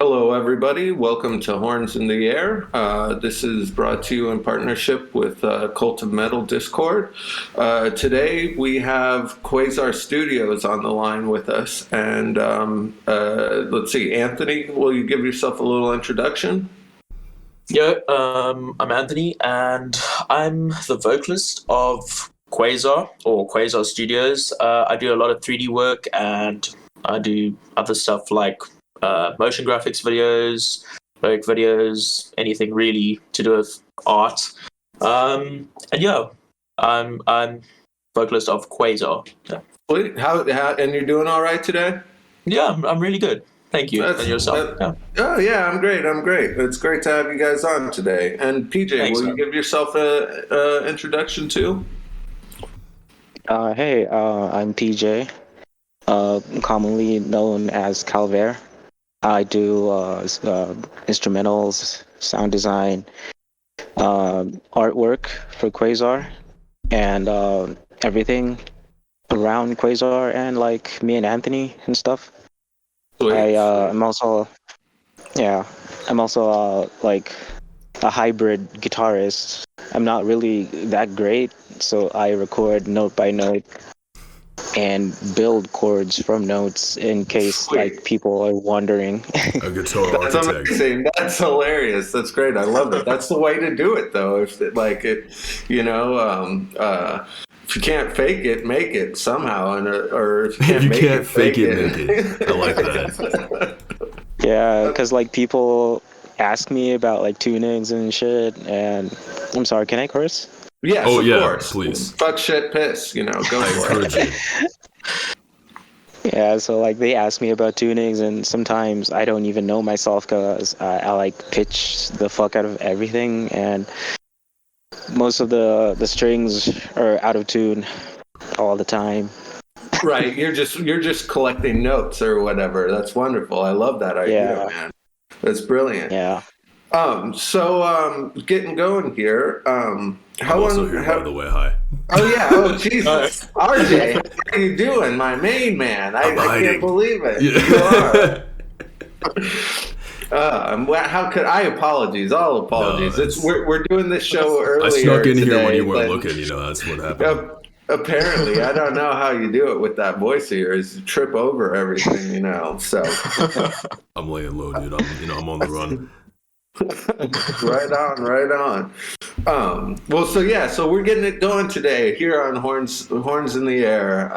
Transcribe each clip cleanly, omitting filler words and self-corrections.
Hello, everybody. Welcome to Horns in the Air. This is brought to you in partnership with Cult of Metal Discord. Today, we have Quazar Studios on the line with us. And let's see, Anthony, will you give yourself a little introduction? Yeah, I'm Anthony, and I'm the vocalist of Quazar or Quazar Studios. I do a lot of 3D work, and I do other stuff like motion graphics videos, lyric videos, anything really to do with art. And yeah, I'm vocalist of Quazar. Yeah, Sweet. And you're doing all right today? yeah, I'm really good. Thank you. And yourself? Yeah. Oh, yeah, I'm great. I'm great. It's great to have you guys on today. And PJ, Thanks, will you man. give yourself a introduction too? Hey, I'm PJ, commonly known as Calver. I do instrumentals, sound design, artwork for Quazar, and everything around Quazar, and like me and Anthony and stuff. Sweet. I'm also, like a hybrid guitarist. I'm not really that great, so I record note by note and build chords from notes in case Sweet. like people are wondering. A guitar That's architect. amazing. That's hilarious. That's great. I love it. That's the way to do it, though. If you can't fake it, make it somehow, or if If you make can't it, fake it, make it. I like that. Yeah, because like people ask me about like tunings and shit, and I'm sorry, can I curse? Yes, Oh, of yeah, course. please. Fuck, shit, piss. Go I for encourage it. you. Yeah, so like they ask me about tunings, and sometimes I don't even know myself because I like pitch the fuck out of everything, and most of the strings are out of tune all the time. Right. You're just collecting notes or whatever. That's wonderful. I love that idea, Yeah. man. That's brilliant. Yeah. So getting going here. How I'm also long? here, by the way. Hi. Oh yeah! Oh Jesus, RJ, how are you doing, my main man? I hiding. can't believe it. Yeah. You are. How could I? Apologies, all apologies. No, we're doing this show earlier. I snuck in here when today, you weren't but looking. That's what happened. Apparently, I don't know how you do it with that voice of yours. You trip over everything, So I'm laying low, dude. I'm on the run. right on. So we're getting it going today here on Horns in the Air.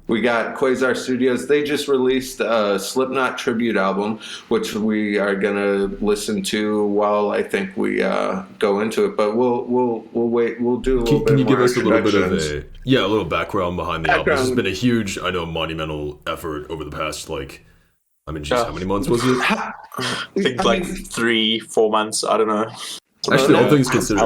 We got Quazar Studios. They just released a Slipknot tribute album, which we are gonna listen to while I think we go into it. But we'll wait. We'll do a little bit. Can you more give us a little bit of introductions. a little background behind the album? This has been a huge, monumental effort over the past how many months was it? I think like 3-4 months. I don't know. Actually, all things considered,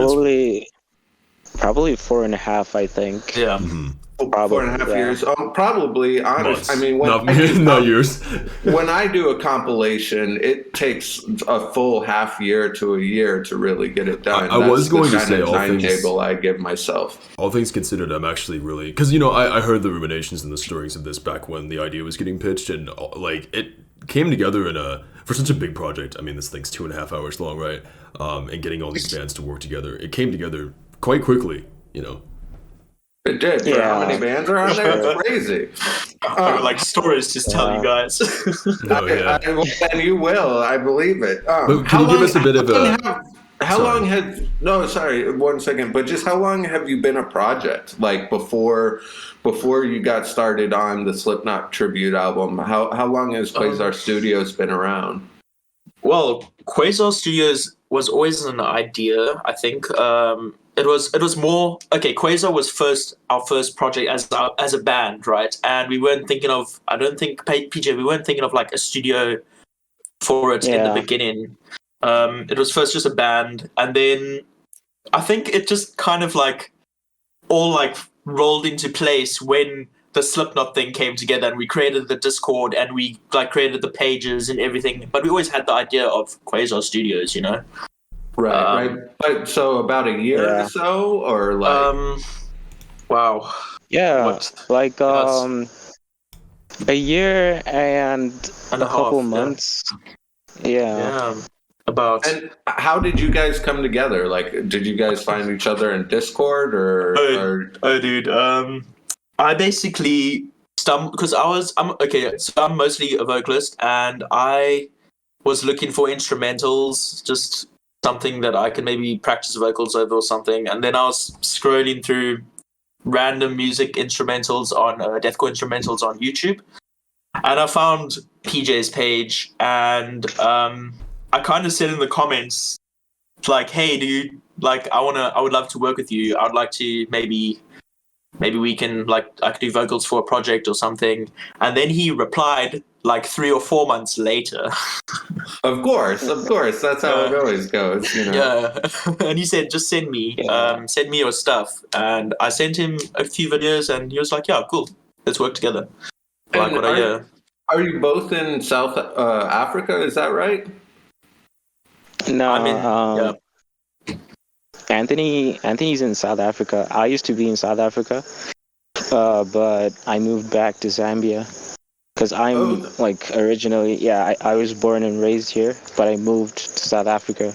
Probably 4.5, I think. Yeah. mm-hmm. Probably 4.5 years. Probably honest. Months. I mean, not years. When I do a compilation, it takes a full half year to a year to really get it done. I was going to say all things. Timetable I give myself. All things considered, I'm actually really because I heard the ruminations and the stories of this back when the idea was getting pitched, and like it came together for such a big project. I mean, this thing's 2.5 hours long, right? And getting all these bands to work together, it came together quite quickly. It did. For how many bands are on there? It's crazy. Like stories, just tell you guys. Oh, yeah. And you will, I believe it. But can you give us a bit of a? How long had? No, sorry, 1 second. But just how long have you been a project? Like before you got started on the Slipknot tribute album, how long has Quazar Studios been around? Well, Quazar Studios was always an idea. I think it was more okay. Quazar was our first project as a band, right? And we weren't thinking of. I don't think PJ. We weren't thinking of like a studio for it in the beginning. It was first just a band, and then I think it just kind of like all like rolled into place when the Slipknot thing came together, and we created the Discord, and we like created the pages and everything. But we always had the idea of Quazar Studios, Right. But so about a year or so, or like wow. Yeah, like a year and a couple months. Yeah. About And how did you guys come together? Like, did you guys find each other in Discord oh dude, I basically stumbled because I'm okay, so I'm mostly a vocalist, and I was looking for instrumentals, just something that I can maybe practice vocals over or something. And then I was scrolling through random music instrumentals on deathcore instrumentals on YouTube, and I found PJ's page, and I kind of said in the comments like, "Hey, dude, like I would love to work with you. I'd like to maybe we can like I could do vocals for a project or something." And then he replied like 3 or 4 months later. Of course, that's how it always goes, you know. Yeah, and he said, "Just send me your stuff." And I sent him a few videos, and he was like, "Yeah, cool, let's work together." Like And what I hear. are you both in South Africa? Is that right? No, I'm in. Anthony's in South Africa. I used to be in South Africa, but I moved back to Zambia because I'm like originally, I was born and raised here, but I moved to South Africa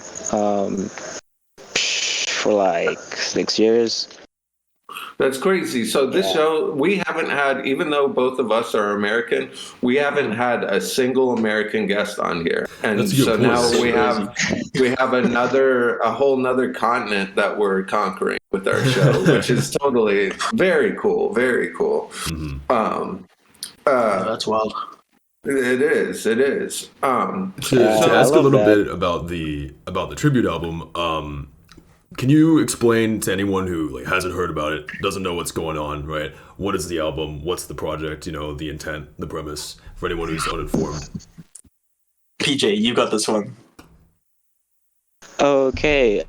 for like 6 years. That's crazy. So this show, we haven't had, even though both of us are American, we haven't had a single American guest on here. And so now we have a whole nother continent that we're conquering with our show, which is totally very cool, very cool. Mm-hmm. That's wild. It is. To ask a little bit about the tribute album, can you explain to anyone who like hasn't heard about it, doesn't know what's going on, right? What is the album? What's the project? You know, the intent, the premise, for anyone who's uninformed. PJ, you got this one. Okay.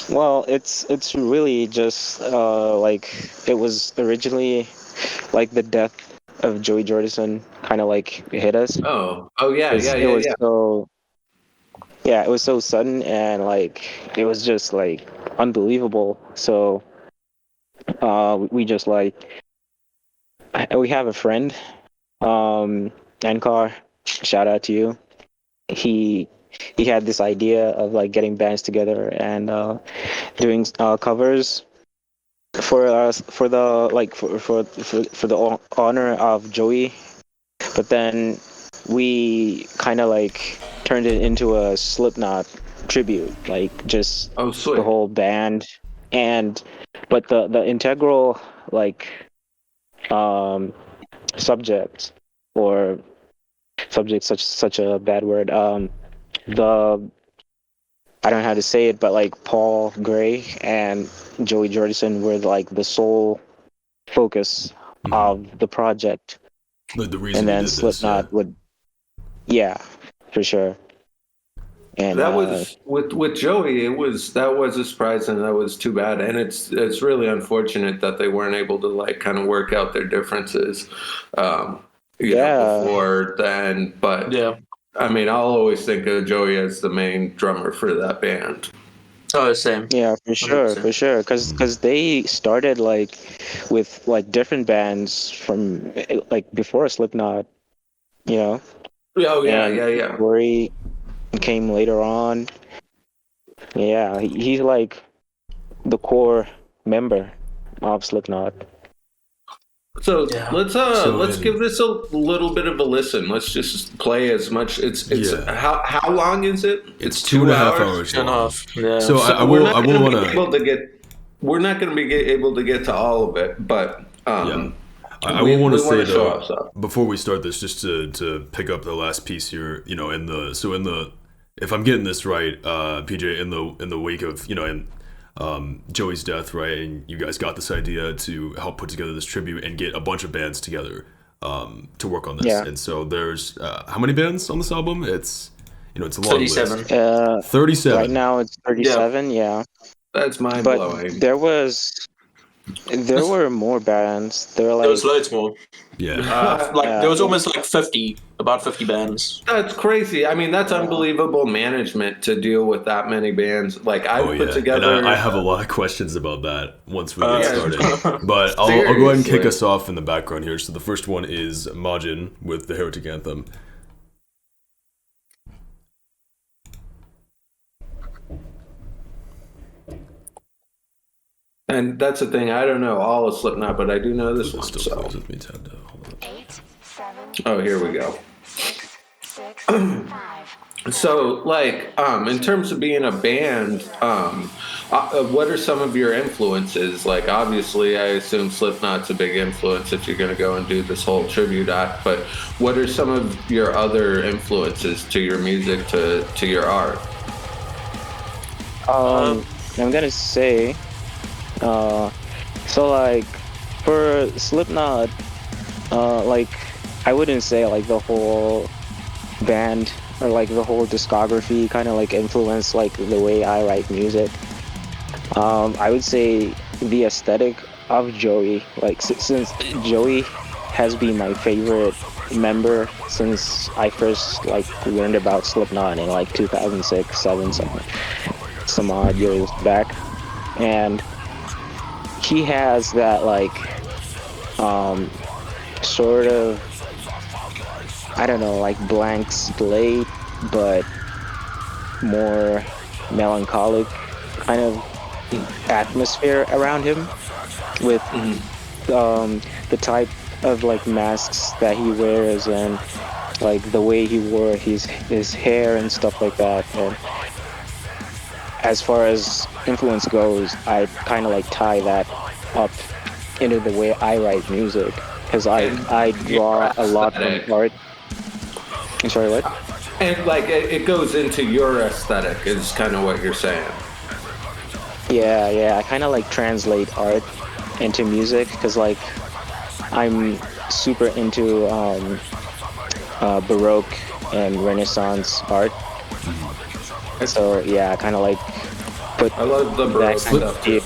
Well, it's really just like it was originally like the death of Joey Jordison kind of like hit us. Yeah. It was so sudden, and like it was just like unbelievable. So we just like we have a friend, Ankar, shout out to you. He had this idea of like getting bands together and doing covers for us for the honor of Joey, but then we kind of like turned it into a Slipknot tribute, like just the whole band, but the integral like subject such a bad word, I don't know how to say it, but like Paul Gray and Joey Jordison were like the sole focus of the project. Like the reason, and then Slipknot would, for sure. And that was with Joey. That was a surprise, and that was too bad. And it's really unfortunate that they weren't able to like kind of work out their differences, before then. But I mean, I'll always think of Joey as the main drummer for that band. Oh, same. Yeah, for sure, because they started like with like different bands from like before Slipknot, you know. Oh yeah. Corey came later on. Yeah, he's like the core member of Slipknot. So let's give this a little bit of a listen. Let's just play as much. It's how long is it? It's 2.5 hours long. Yeah. So I will want to. We're not going to be able to get to all of it, but I will want to say though, before we start this, just to pick up the last piece here. You know, if I'm getting this right, PJ, in the wake of Joey's death, right, and you guys got this idea to help put together this tribute and get a bunch of bands together to work on this. And so there's how many bands on this album? It's a long 37. list. 37. Right now it's 37. Yeah. That's mind blowing. But there was There were more bands. There were There was like loads more. Yeah. There was almost like 50, about 50 bands. That's crazy. I mean, that's unbelievable management to deal with that many bands. Like I've Oh put yeah, together. and I have a lot of questions about that once we get Yeah. started. But I'll go ahead and kick Seriously. us off in the background here. So the first one is Majin with the Heretic Anthem. And that's the thing. I don't know all of Slipknot, but I do know this It one. still So, plays with me, Ted. Hold on. 8, 7, oh, here we go. 6, 5. So, like, in terms of being a band, what are some of your influences? Like, obviously, I assume Slipknot's a big influence if you're going to go and do this whole tribute act. But what are some of your other influences to your music, to your art? I'm gonna say, so like for Slipknot, like I wouldn't say like the whole band or like the whole discography kind of like influenced like the way I write music. I would say the aesthetic of Joey, like since Joey has been my favorite member since I first like learned about Slipknot in like 2006, 7, some odd years back, and he has that like sort of, I don't know, like blank slate but more melancholic kind of atmosphere around him with the type of like masks that he wears and like the way he wore his hair and stuff like that. And as far as influence goes, I kind of like tie that up into the way I write music because I draw a lot from art. I'm sorry, what? And like it goes into your aesthetic is kind of what you're saying. Yeah, I kind of like translate art into music because like I'm super into Baroque and Renaissance art. So yeah, I kind of like put I love the Baroque that kind stuff of too.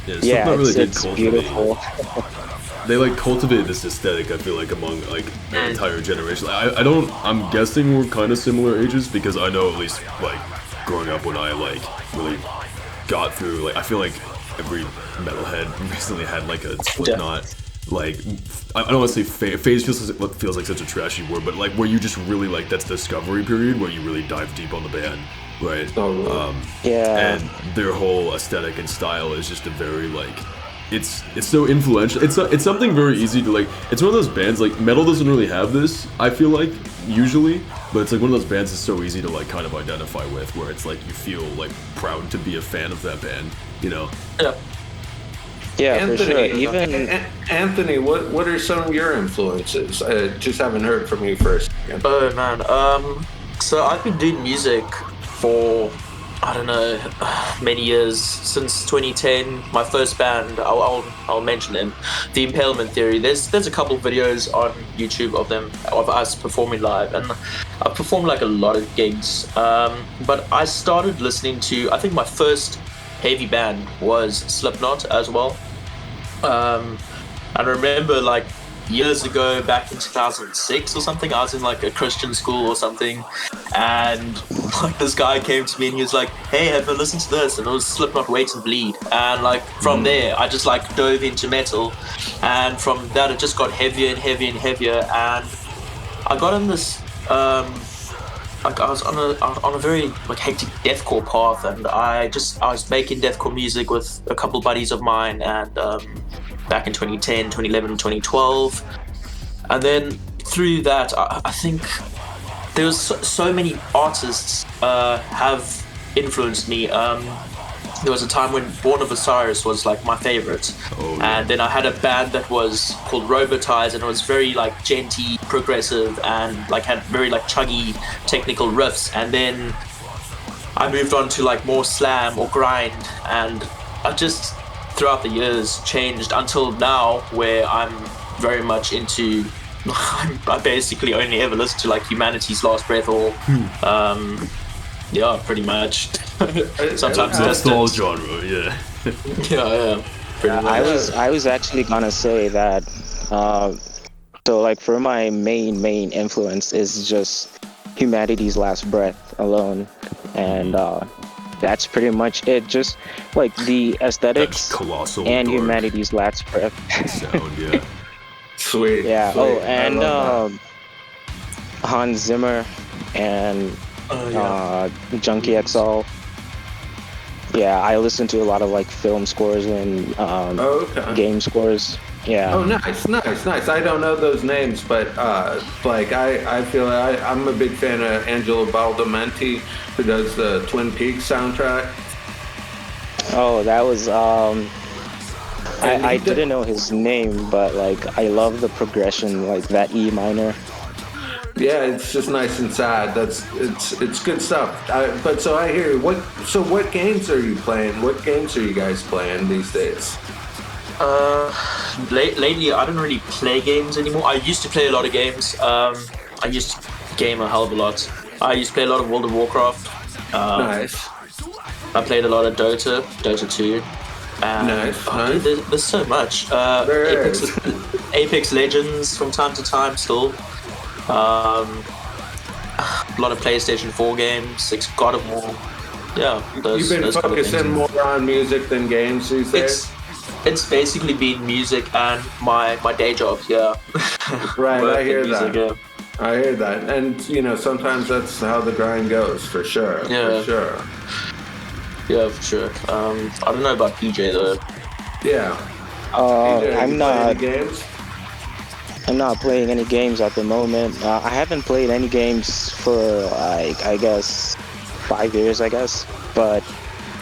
yeah, Slipknot really did it's cultivate. beautiful. They like cultivated this aesthetic. I feel like among like an entire generation. I'm guessing we're kind of similar ages because I know at least like growing up when I like really got through. Like I feel like every metalhead recently had like a Slipknot. Like I don't want to say phase feels like such a trashy word, but like where you just really like that's the discovery period where you really dive deep on the band, right? Yeah. And their whole aesthetic and style is just a very like it's so influential. It's something very easy to like. It's one of those bands like metal doesn't really have this. I feel like usually, but it's like one of those bands that's so easy to like kind of identify with, where it's like you feel like proud to be a fan of that band, you know? Yeah. Yeah, for sure. Anthony, Even Anthony, what are some of your influences? I just haven't heard from you first. Oh man. So I've been doing music for I don't know many years since 2010. My first band, I'll mention them, The Impalement Theory. There's a couple of videos on YouTube of us performing live, and I've performed like a lot of gigs. But I started listening to, I think my first heavy band was Slipknot as well. I remember like years ago, back in 2006 or something, I was in like a Christian school or something, and like this guy came to me and he was like, "Hey, have you listened to this?" And it was Slipknot, Wait and Bleed. And like from there, I just like dove into metal, and from that it just got heavier and heavier and heavier, and I got on this like I was on a very like hectic deathcore path, and I was making deathcore music with a couple buddies of mine, and back in 2010, 2011, 2012, and then through that, I think there was so many artists have influenced me. There was a time when Born of Osiris was like my favorite, and then I had a band that was called Robotize, and it was very like genty, progressive, and like had very like chuggy technical riffs. And then I moved on to like more slam or grind, and I just throughout the years changed until now, where I'm very much into. I basically only ever listen to like Humanity's Last Breath or yeah, pretty much. Sometimes That's the whole genre, yeah. Yeah. Pretty much. I was actually gonna say that. So like for my main influence is just humanity's last breath alone, and that's pretty much it. Just like the That's aesthetics colossal and dark humanity's last breath. sound, yeah. Sweet. Yeah. Sweet. Oh, I and love that. Hans Zimmer and Junkie XL. Yeah, I listen to a lot of like film scores and Okay. game scores. Yeah. Oh, nice. I don't know those names, but like I feel I'm a big fan of Angelo Baldamenti, who does the Twin Peaks soundtrack. Oh, that was And I he did- didn't know his name, but like I love the progression, like that E minor. Yeah, it's just nice and sad. It's good stuff. But so I hear what games are you playing? What games are you guys playing these days? Lately, I don't really play games anymore. I used to play a lot of games. I used to game a hell of a lot. I used to play a lot of World of Warcraft. Nice. I played a lot of Dota 2. And, Nice. dude, there's so much. There Apex, is. Apex Legends from time to time still. A lot of PlayStation 4 games, God of War. Yeah, You've been those kind of focusing things. more on music than games these days. It's basically been music and my day job. Yeah. Right, Work I and hear music, that. yeah. I hear that, and sometimes that's how the grind goes, for sure. Yeah. For sure. Yeah, for sure. I don't know about PJ though. Yeah. DJ, I'm you play not. any games? I'm not playing any games at the moment. I haven't played any games for like I guess 5 years, I guess. But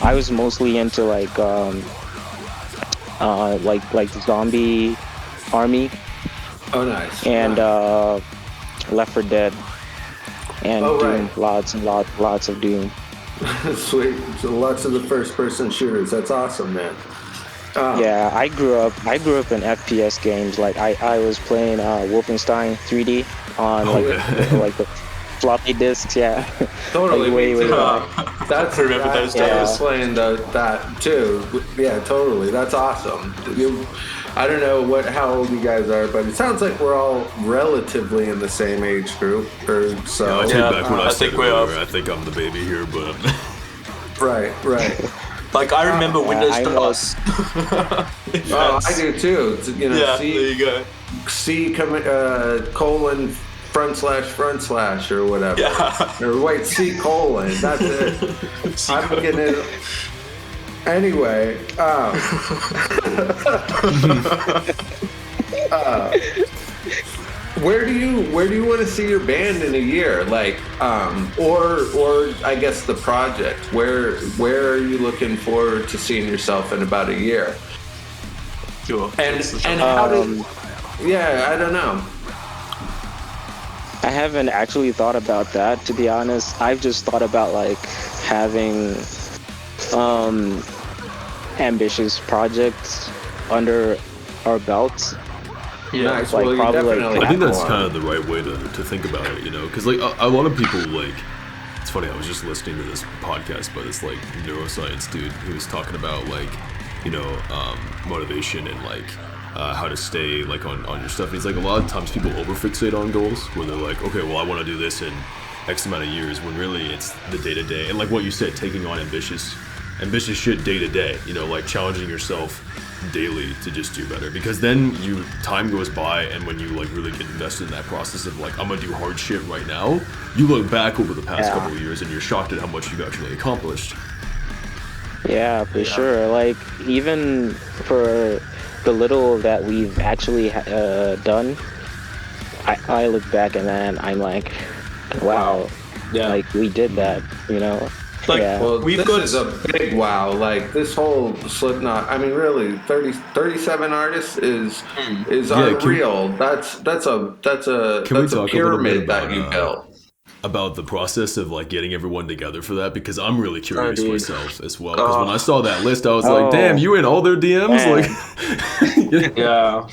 I was mostly into like Zombie Army Oh, nice. and Left 4 Dead and Oh, Doom. right. Lots and lots of Doom. Sweet. So lots of the first-person shooters. That's awesome, man. Yeah, I grew up in FPS games. Like I was playing Wolfenstein 3D on Oh, like yeah. like the floppy disks. Yeah, Totally. Like, way me too. back. That's I remember those I was days. playing that too. Yeah, totally. That's awesome. I don't know how old you guys are, but it sounds like we're all relatively in the same age group, or so. I take Yeah, back what I I said think we earlier. are. I think I'm the baby here, but Right. Like I remember Windows I'm DOS. Oh, I do too. Yeah, there C you go. colon // or whatever. Yeah. Or wait, C colon. That's it. I'm getting it. Anyway, where do you want to see your band in a year? Like, or I guess the project. Where are you looking forward to seeing yourself in about a year? Sure. And how did? Yeah, I don't know. I haven't actually thought about that, to be honest. I've just thought about like having ambitious projects under our belts. Yeah. Nice. like, Well, you probably, like, definitely I think have that's one. kind of the right way to think about it, because like a lot of people like. It's funny. I was just listening to this podcast by this like neuroscience dude who was talking about like, motivation and like how to stay like on your stuff. And he's like a lot of times people overfixate on goals where they're like, okay, well I want to do this in X amount of years, when really it's the day to day. And like what you said, taking on ambitious shit day to day. Like challenging yourself daily to just do better, because then time goes by, and when you like really get invested in that process of like I'm gonna do hard shit right now, you look back over the past Yeah. couple of years and you're shocked at how much you've actually accomplished. Yeah, for sure. Like even for the little that we've actually done, I look back and then I'm like, wow, Yeah. like we did that, Like, yeah. Well, We've this got- is a big wow. Like this whole Slipknot. I mean, really, 37 artists is Yeah, unreal. That's a Can we that's a talk a little bit pyramid about, that you built. about the process of like getting everyone together for that, because I'm really curious dude. myself as well. Because when I saw that list, I was like, Oh. damn, you in all their DMs? Man. Like, Yeah.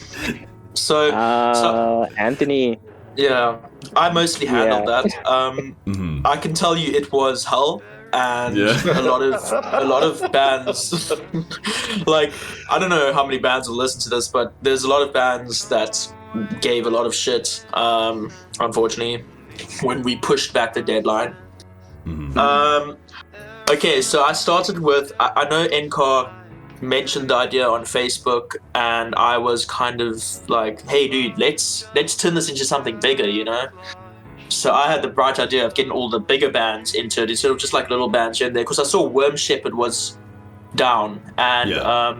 So, Anthony, yeah, I mostly handled Yeah. that. I can tell you it was hell. and Yeah. a lot of bands. Like, I don't know how many bands will listen to this, but there's a lot of bands that gave a lot of shit. Unfortunately, when we pushed back the deadline. Okay, so I started with I know NCAR mentioned the idea on Facebook, and I was kind of like, hey dude, let's turn this into something bigger, you know? So I had the bright idea of getting all the bigger bands into it instead of just like little bands here and there, because I saw Worm Shepherd was down, and Yeah.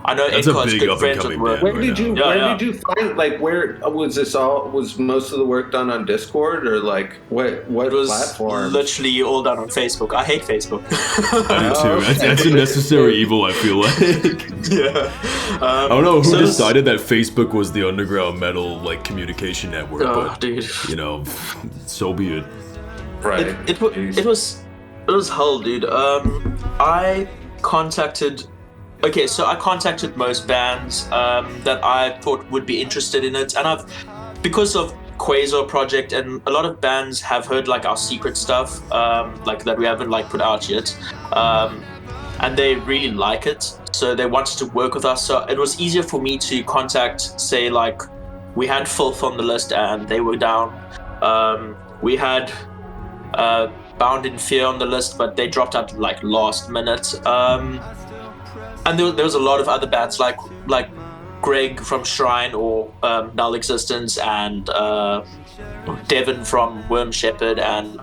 I know That's a NCAR's big good friends with up-and-coming Worm. band. Where did you Yeah, where yeah. did you find, like, where was this all, was most of the work done on Discord, or like what It was platform? literally all done on Facebook. I hate Facebook. I do too. Oh, That's a necessary evil, I feel like. Yeah. I don't know who so this- decided that Facebook was the underground metal like communication network, Oh, but dude. you know, so be it. Right. It was hell, dude. I contacted. Okay, so I contacted most bands that I thought would be interested in it, and because of Quazar project, and a lot of bands have heard like our secret stuff, like that we haven't like put out yet, and they really like it, so they wanted to work with us. So it was easier for me to contact, say, like, we had Filth on the list and they were down. We had Bound in Fear on the list, but they dropped out like last minute. And there was a lot of other bands like Greg from Shrine or Null Existence, and Devin from Worm Shepherd, and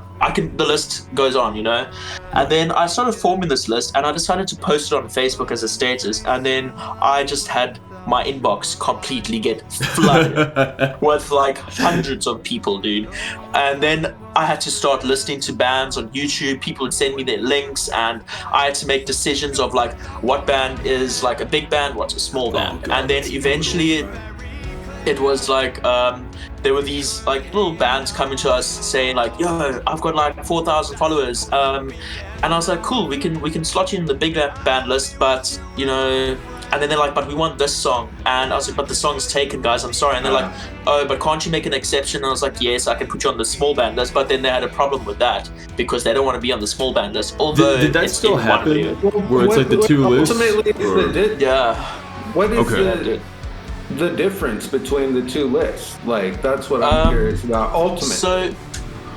the list goes on, you know. And then I started forming this list, and I decided to post it on Facebook as a status, and then I just had my inbox completely get flooded with like hundreds of people, dude. And then I had to start listening to bands on YouTube. People would send me their links, and I had to make decisions of like what band is like a big band, what's a small band. God, and then eventually it was like there were these like little bands coming to us saying like, yo, I've got like 4,000 followers, and I was like, cool, we can slot you in the big band list, but you know. And then they're like, but we want this song. And I was like, but the song's taken, guys, I'm sorry. And they're like, oh, but can't you make an exception? And I was like, yes, I can put you on the small band list. But then they had a problem with that because they don't want to be on the small band list. Although Did that it's still in one happen? video. Where it's like the two lists? Ultimately, or- Yeah. what is Okay. the difference between the two lists? Like, that's what I'm curious about. Ultimately.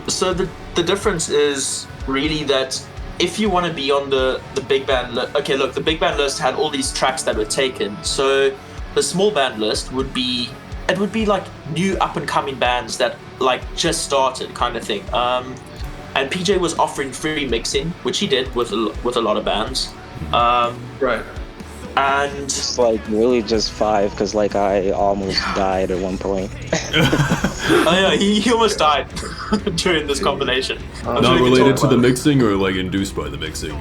So the difference is really that if you want to be on the big band list, okay, look, the big band list had all these tracks that were taken. So the small band list would be like new up and coming bands that like just started kind of thing. And PJ was offering free mixing, which he did with a lot of bands. Right. And It's like really just 5, because like I almost died at one point. oh yeah, he almost died during this combination. I'm sure Not we can related talk to the about it. mixing or like induced by the mixing?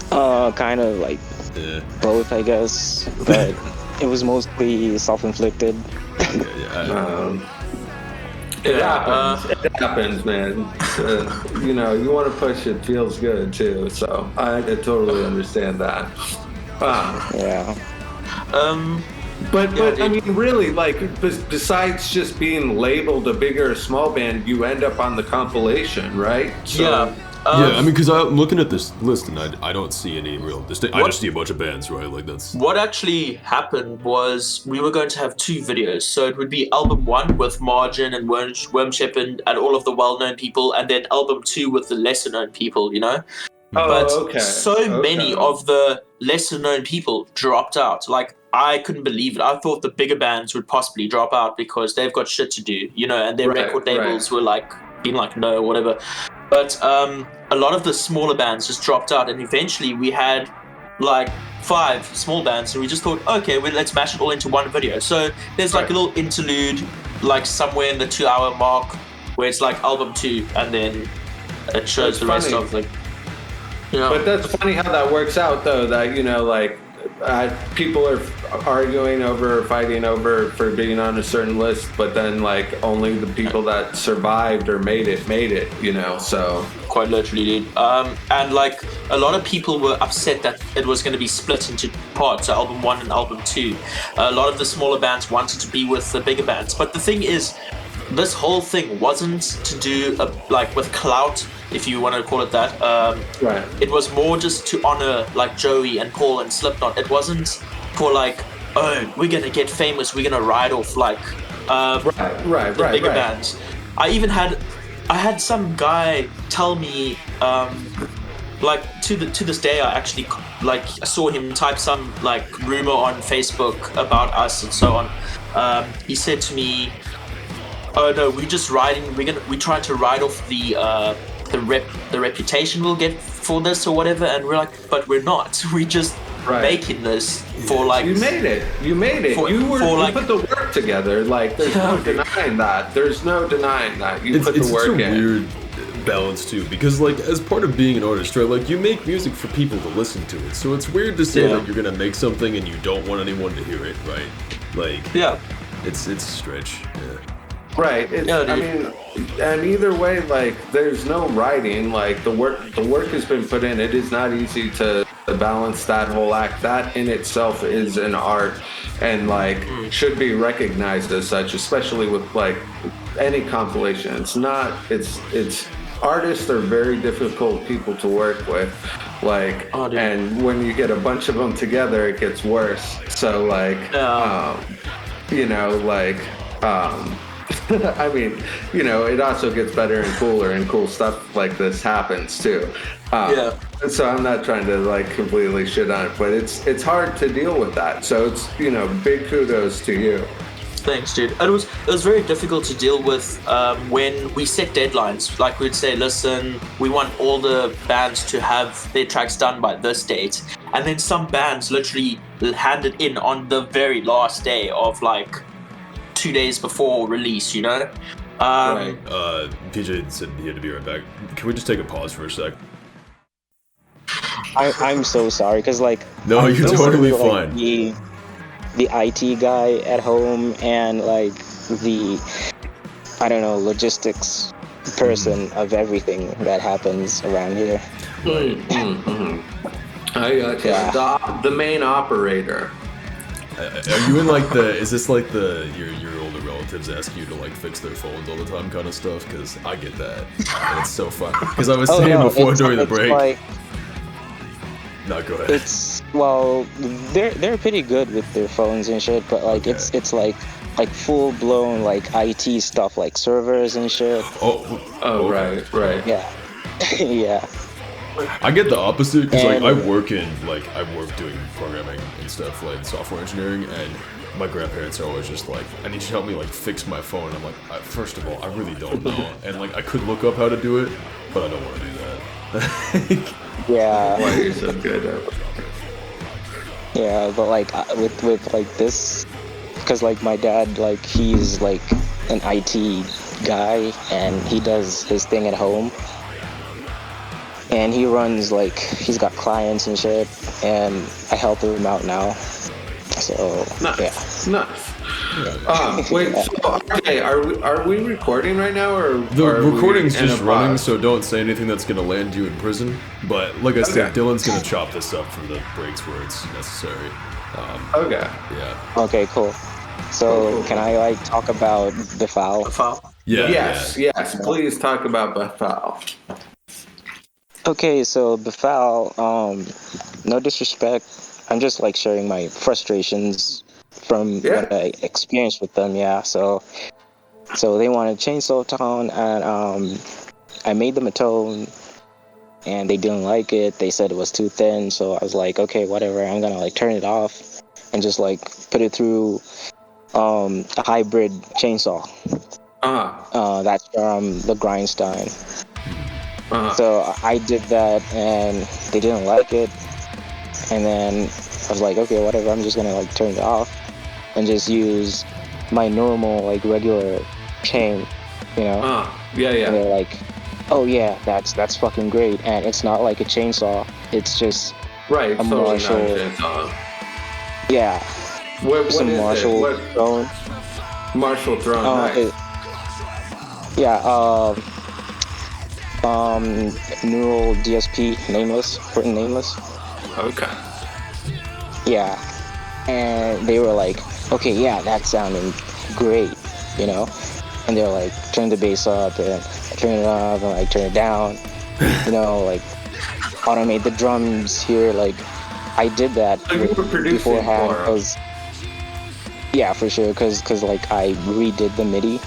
Kind of like Yeah. both, I guess, but it was mostly self-inflicted. Yeah. It happens, man. You know, you want to push it, feels good too. So I totally understand that. Yeah. But dude. I mean, really, like, besides just being labeled a bigger or small band, you end up on the compilation, right? So, Yeah. Yeah, I mean, because I'm looking at this list and I don't see any real distinct. I just see a bunch of bands, right? Like that's. What actually happened was we were going to have 2 videos. So it would be album 1 with Margin and Worm Shepherd and all of the well-known people, and then album 2 with the lesser-known people, you know? But many of the lesser-known people dropped out. Like, I couldn't believe it. I thought the bigger bands would possibly drop out because they've got shit to do, you know, and their Right, record labels were like, being like, no, whatever. But a lot of the smaller bands just dropped out, and eventually we had like 5 small bands, and we just thought, okay, well, let's mash it all into one video. So there's like a little interlude, like somewhere in the 2-hour mark, where it's like album 2, and then it shows That's the rest funny. of like, you know. But that's funny how that works out, though. That, you know, like, people are arguing over, fighting over for being on a certain list, but then like only the people that survived or made it, you know. So Quite literally, dude. And like a lot of people were upset that it was going to be split into parts, so album 1 and album 2. A lot of the smaller bands wanted to be with the bigger bands, but the thing is, this whole thing wasn't to do like with clout. if you want to call it that. Right. It was more just to honor like Joey and Paul and Slipknot. It wasn't for like, oh, we're gonna get famous, we're gonna ride off like the bigger bands. I had some guy tell me, like to this day, I actually like I saw him type some like rumor on Facebook about us and so on. He said to me, "Oh no, we're just riding. We're trying to ride off the reputation we'll get for this or whatever." And we're like, "But we're not. We're just making this for like." You made it. You put the work together. Like there's no denying that. There's no denying that you put the work in. It's a weird balance too, because like as part of being an artist, right? Like you make music for people to listen to it. So it's weird to say that you're gonna make something and you don't want anyone to hear it, right? Like it's a stretch. Yeah. Right. I mean, and either way, like there's no writing. Like the work has been put in. It is not easy to balance that whole act. That in itself is an art, and like should be recognized as such, especially with like any compilation. It's artists are very difficult people to work with, like, and when you get a bunch of them together, it gets worse. So like, you know, like, I mean, you know, it also gets better and cooler, and cool stuff like this happens too. So I'm not trying to like completely shit on it, but it's hard to deal with that. So it's, you know, big kudos to you. Thanks, dude. It was very difficult to deal with when we set deadlines. Like we'd say, listen, we want all the bands to have their tracks done by this date, and then some bands literally hand it in on the very last day of like 2 days before release. You know. Right. PJ said he had to be right back. Can we just take a pause for a sec? I'm so sorry, because like no, you're totally like, fine. The IT guy at home and like the, I don't know, logistics person of everything that happens around here. Right. I got you. The main operator. Are you in like is this like your older relatives ask you to like fix their phones all the time kind of stuff? Because I get that. And it's so fun. Because I was saying before during the break. Like, no, go ahead. They're pretty good with their phones and shit, but like it's like full blown like IT stuff, like servers and shit. Oh, okay. Right. Yeah. Yeah. I get the opposite, because like I work doing programming and stuff, like software engineering, and my grandparents are always just like, I need you to help me like fix my phone. I'm like, first of all, I really don't know, and like I could look up how to do it, but I don't want to do that. Yeah. Why are you so good at it? Yeah, but like with like this, because like my dad, like he's like an IT guy and he does his thing at home, and he runs like, he's got clients and shit, and I help him out now. So nice. Wait. So, okay, are we recording right now, or the recording's just running? So don't say anything that's gonna land you in prison. But like I said, Dylan's gonna chop this up for the breaks where it's necessary. Okay. Yeah. Okay, cool. So can I like talk about the foul? Yeah. Yes. Please talk about the foul. Okay, so Befal, no disrespect, I'm just like sharing my frustrations from what I experienced with them, So they wanted Chainsaw Tone, and I made them a tone, and they didn't like it. They said it was too thin, so I was like, okay, whatever, I'm gonna like turn it off and just like put it through a hybrid chainsaw. That's from the Grindstein. So I did that, and they didn't like it, and then I was like, okay, whatever, I'm just gonna like turn it off and just use my normal like regular chain, you know. And they're like, oh yeah, that's fucking great, and it's not like a chainsaw, it's just a Marshall. Yeah. What some is Marshall it? throne. Marshall throne. Nice. Neural DSP, nameless, written nameless. Okay. Yeah, and they were like, okay, yeah, that's sounding great, you know. And they're like, turn the bass up, and I turn it up, and I turn it down, like automate the drums here. Like I did that So you were producing beforehand for 'em. because yeah, for sure. Because like I redid the MIDI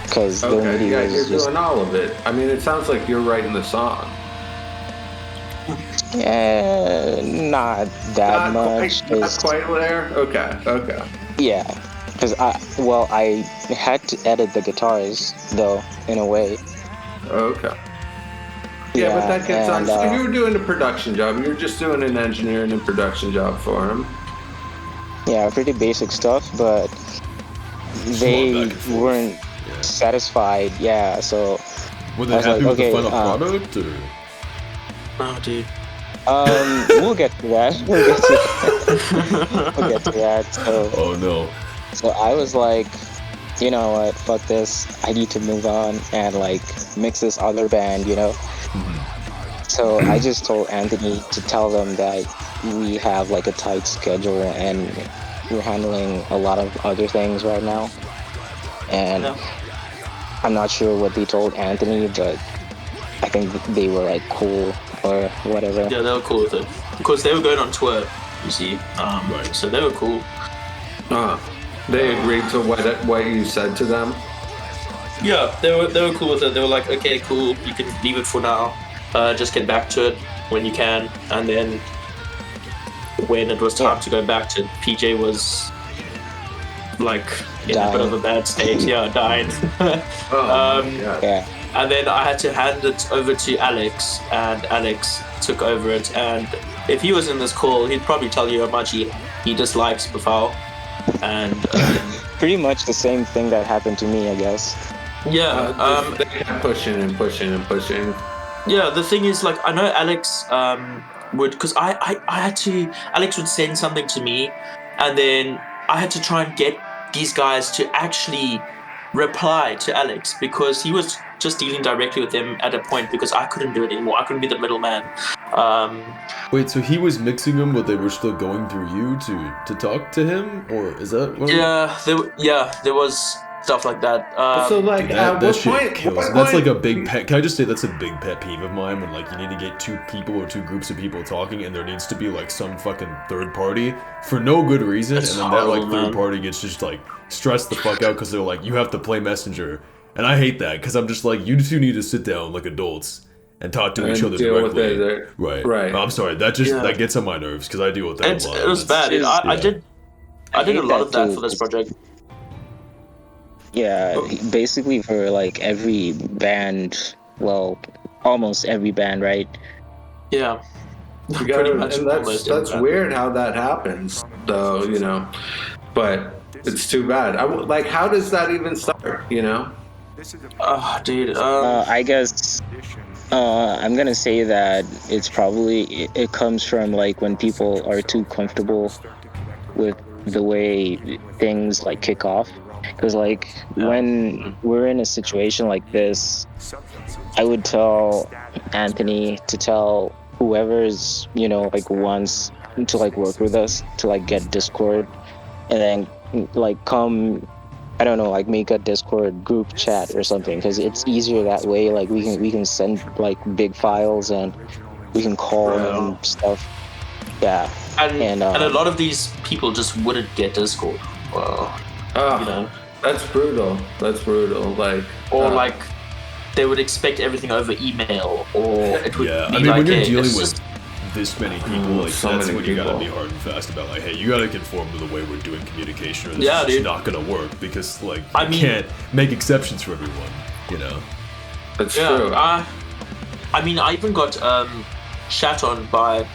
because the Okay, MIDI yeah, was you're just doing all of it. I mean, it sounds like you're writing the song. not that much. Not 'Cause- quite there. Okay. yeah, because I had to edit the guitars though in a way. Okay. Yeah, but that gets on. and, So you were doing a production job. You were just doing an engineering and production job for him. yeah, pretty basic stuff, but they back and forth. weren't Yeah. satisfied. Yeah, so Were I they was happy like, with okay, the final product? Or? Oh, dude. we'll get to that. We'll get to that. Oh no. So I was like, you know what? Fuck this. I need to move on and like mix this other band. So I just told Anthony to tell them that we have like a tight schedule and we're handling a lot of other things right now. And Yeah. I'm not sure what they told Anthony, but I think they were like cool or whatever. Yeah, they were cool with it because they were going on tour. You see, Right. so they were cool. They agreed to what you said to them. Yeah, they were cool with it. They were like, okay, cool, you can leave it for now. Just get back to it when you can. And then when it was time to go back to it, PJ was like in a bit of a bad state. Yeah, dying. Oh, my God. Yeah. And then I had to hand it over to Alex, and Alex took over it. And if he was in this call, he'd probably tell you how much he dislikes Bafal. And Pretty much the same thing that happened to me, I guess. yeah, They kept pushing and pushing and pushing. yeah. The thing is, like, I know Alex would, because I had to. Alex would send something to me, and then I had to try and get these guys to actually reply to Alex because he was just dealing directly with them at a point because I couldn't do it anymore. I couldn't be the middleman. Wait, so he was mixing them, but they were still going through you to talk to him, or is that? What There was stuff like that. So, like, That, at that what shit point? kills. what That's point- like a big pet. Can I just say that's a big pet peeve of mine when like you need to get two people or two groups of people talking, and there needs to be like some fucking third party for no good reason, It's and then that like horrible, third man. party gets just like stressed the fuck out because they're like you have to play messenger, and I hate that because I'm just like you two need to sit down like adults and talk to each And other deal with directly. it, Right. I'm sorry. That just Yeah. that gets on my nerves because I deal with that a lot. It was bad. It's- I yeah. did a hate lot of that too. for this project. Yeah, basically for like every band, well, almost every band, right? Yeah. You Pretty gotta, much and almost that's every weird how that happens, though. But it's too bad. Like, how does that even start? Oh, dude. I guess I'm gonna say that it's probably it comes from like when people are too comfortable with the way things like kick off. Because like when we're in a situation like this, I would tell Anthony to tell whoever's like wants to like work with us to like get Discord, and then like come, I don't know, like make a Discord group chat or something, because it's easier that way. Like we can send like big files and we can call and stuff. Yeah. and a lot of these people just wouldn't get Discord. Well, Oh, that's brutal. That's brutal. Like, or like they would expect everything over email, or it would Yeah, be I mean, like, when you're hey, dealing it's with just- this many people, like so that's many when you gotta people. be hard and fast about like, hey, you gotta conform to the way we're doing communication, or this Yeah, is just dude. not gonna work because like I you mean- can't make exceptions for everyone, that's yeah. true. I mean, I even got shat on by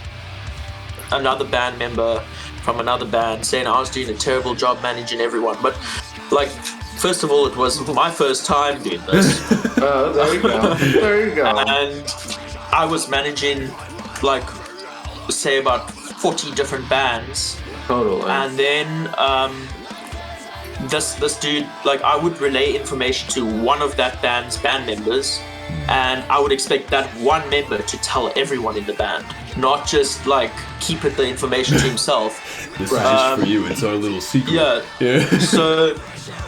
another band member from another band saying I was doing a terrible job managing everyone. But like, first of all, it was my first time doing this. Oh, there you go. There you go. And I was managing like say about 40 different bands, Totally. and then this dude, like, I would relay information to one of that band's band members, and I would expect that one member to tell everyone in the band, not just like keep the information to himself. This is just for you. It's our little secret. Yeah. Yeah. So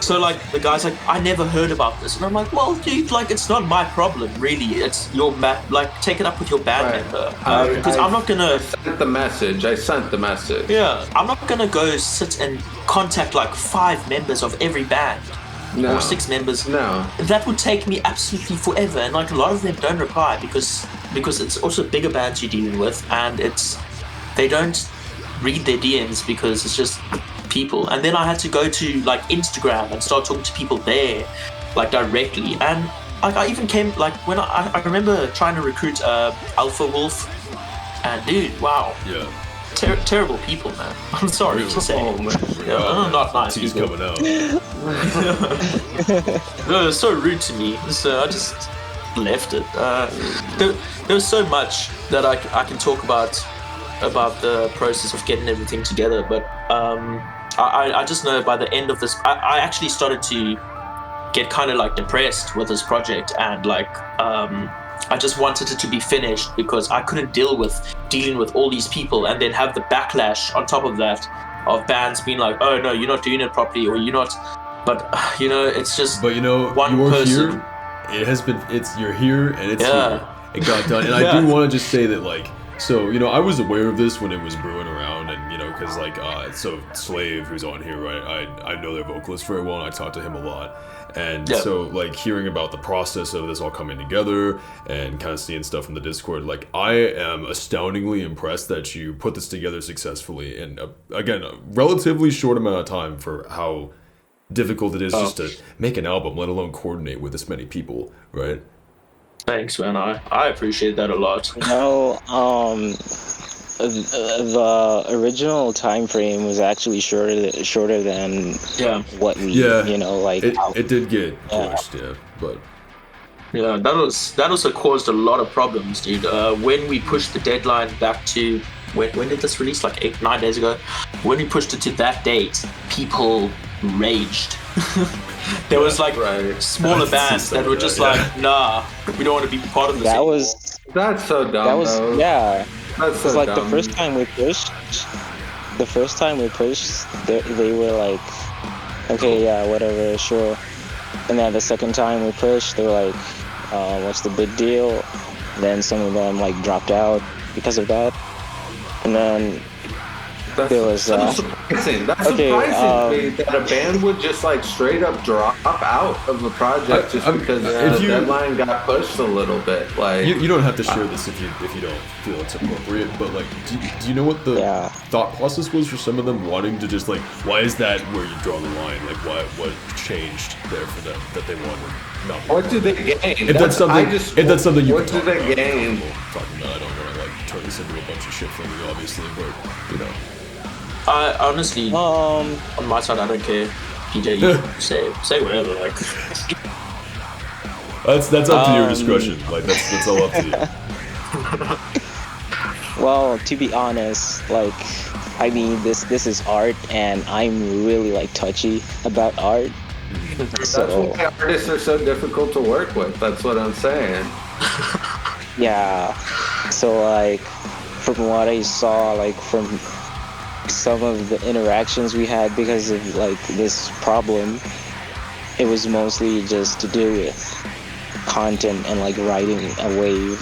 So like the guy's like, I never heard about this, and I'm like, well, dude, like it's not my problem, really. It's your like take it up with your band Right. member, because I'm not gonna. I sent the message. Yeah, I'm not gonna go sit and contact like 5 members of every band. No. Or 6 members. No. That would take me absolutely forever, and like a lot of them don't reply because it's also bigger bands you're dealing with, and they don't read their DMs because it's just people. And then I had to go to like Instagram and start talking to people there, like directly. And like I even came like when I remember trying to recruit Alpha Wolf, and dude, wow, Yeah. terrible people, man. I'm sorry to say. Oh, man. Yeah, not nice He's people. coming out. No, it was so rude to me, so I just left it. There was so much that I can talk about the process of getting everything together, but I just know by the end of this, I actually started to get kind of like depressed with this project, and like I just wanted it to be finished because I couldn't dealing with all these people and then have the backlash on top of that of bands being like, oh no, you're not doing it properly, or you're not. But you know, it's just. But you know, one you're person. here. It has been. You're here, and it's Yeah. here. It got done, and I do want to just say that, like, so you know, I was aware of this when it was brewing around, and you know, because like, so Slave, who's on here, right? I know their vocalist very well, and I talked to him a lot. And Yeah. so, like, hearing about the process of this all coming together and kind of seeing stuff in the Discord, like, I am astoundingly impressed that you put this together successfully in, again, a relatively short amount of time for how difficult it is just to make an album, let alone coordinate with this many people, right? Thanks, man. I appreciate that a lot. You know, the original time frame was actually shorter than Yeah. what we, Yeah. you know, like. It did get pushed, yeah, but Yeah, that also caused a lot of problems, dude. When we pushed the deadline back to when did this release? Like 8-9 days ago. When we pushed it to that date, people raged. There was like smaller bands that were just like, nah, we don't want to be part of this. That anymore. was That's so dumb. that was though. yeah. That's so It's like dumb. the first time we pushed, they were like, okay, yeah, whatever, sure. And then the second time we pushed, they were like, what's the big deal? Then some of them like dropped out because of that. And then there was so surprising. That's okay, surprising to me that a band would just like straight up drop out of a project just because the deadline got pushed a little bit. Like you don't have to share this if you don't feel it's appropriate. But like, do you know what the thought process was for some of them wanting to just like, why is that where you draw the line? Like, what changed there for them that they wanted? Not what do they gain? If that's something you what can do they talk about, gain? Talking about, I don't want to like turn this into a bunch of shit for me, obviously, but you know. I honestly, on my side, I don't care. PJ, you say whatever. Like, that's up to your discretion. Like that's all up to you. Well, to be honest, like, I mean, this is art, and I'm really like touchy about art. So That's why artists are so difficult to work with. That's what I'm saying. yeah, so like, from what I saw, like from some of the interactions we had because of like this problem, it was mostly just to do with content and like riding a wave,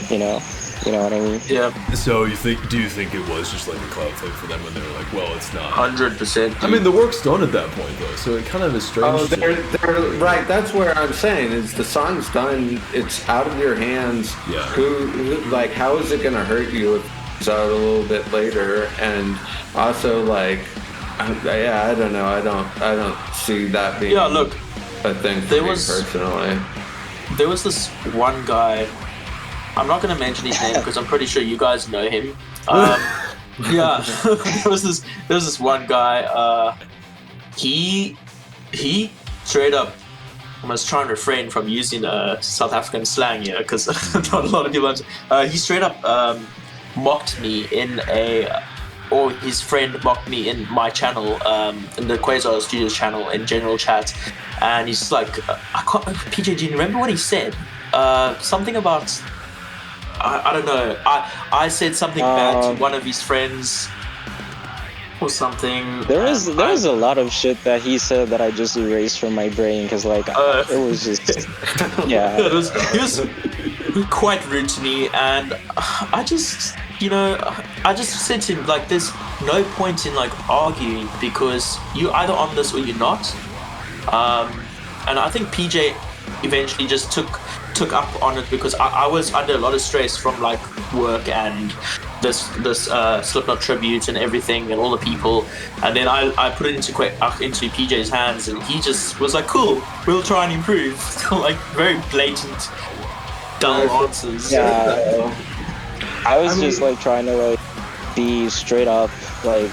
you know what I mean? yeah, So do you think it was just like a cloud thing for them when they were like, well, it's not. 100%. I mean, the work's done at that point though, so it kind of is strange. Oh, they're right. That's where I'm saying is the song's done. It's out of your hands. Yeah. Who like, how is it gonna hurt you if it's out a little bit later? And also, like, yeah, I don't know. I don't see that being look, a thing for there me was- personally. there was this one guy. I'm not gonna mention his name because I'm pretty sure you guys know him. Yeah, there was this one guy. He straight up. I was trying to refrain from using South African slang here because not a lot of people. He straight up mocked me or his friend mocked me in my channel, in the Quazar Studios channel, in general chat, and he's like, I can't. PJ, do you remember what he said? Something about. I don't know. I said something bad to one of his friends. or something. There was and a lot of shit that he said that I just erased from my brain because like it was just yeah. He was quite rude to me, and I just, I just said to him, like, there's no point in like arguing because you're either on this or you're not. And I think PJ eventually just took up on it because I was under a lot of stress from like work and this Slipknot tribute and everything and all the people, and then I put it into PJ's hands, and he just was like, cool, we'll try and improve. Like very blatant dull answers. Yeah. I was just like trying to like be straight up, like,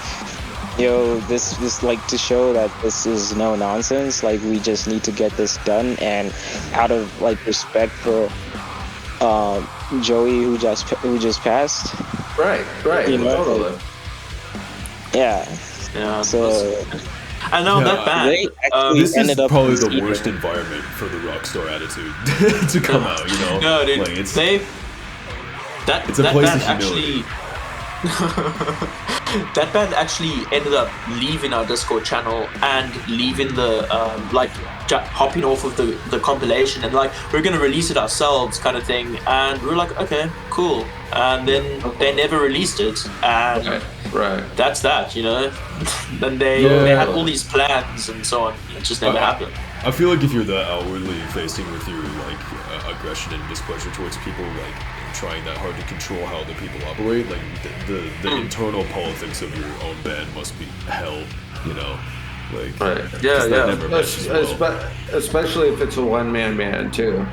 yo, this like to show that this is no nonsense. Like we just need to get this done, and out of like respect for Joey who just passed. Right. Totally. Yeah. So. And now that band, this is probably the Steven. worst environment for the rockstar attitude to come out. No, dude, like it's that place band of humility. that band actually ended up leaving our Discord channel and leaving the hopping off of the compilation, and like we're gonna release it ourselves kind of thing, and we're like, okay, cool, and then they never released it, and right. that's that, Then they had all these plans and so on. It just never happened. I feel like if you're that outwardly facing with your like aggression and displeasure towards people, like trying that hard to control how the people operate, like the internal politics of your own band must be hell, like Right. that never meshes well. Especially if it's a one-man band too.